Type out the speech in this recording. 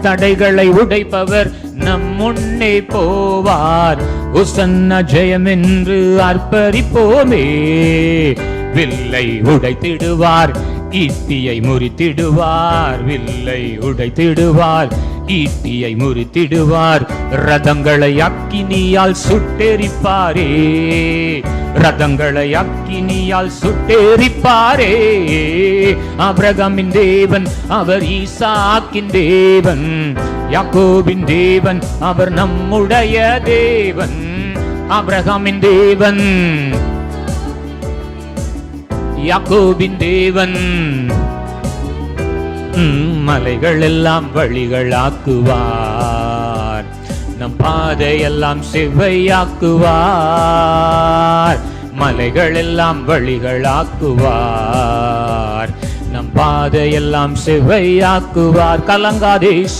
தடைகளை உடைப்பவர் நம் முன்னே போவார். உசன்ன ஜெயம் என்று ஆர்ப்பரிப்போமே. வில்லை உடைத்திடுவார், ஈட்டியை முறித்திடுவார். வில்லை உடைத்திடுவார், ஈட்டியை முறித்திடுவார். ரதங்களை அக்கினியால் சுட்டெரிப்பாரே. ரதங்களை அக்கினியால் சுட்டெரிப்பாரே. ஆபிரகாமின் தேவன் அவர் ஈசாக்கின் தேவன். யாக்கோபின் தேவன் அவர் நம்முடைய தேவன். ஆபிரகாமின் தேவன், யாக்கோபின் தேவன். மலைகள் எல்லாம் வழிகளாக்குவார், நம் பாதையெல்லாம் செவ்வையாக்குவார். மலைகள் எல்லாம் வழிகளாக்குவார், நம் பாதையெல்லாம் செவ்வையாக்குவார். கலங்காதே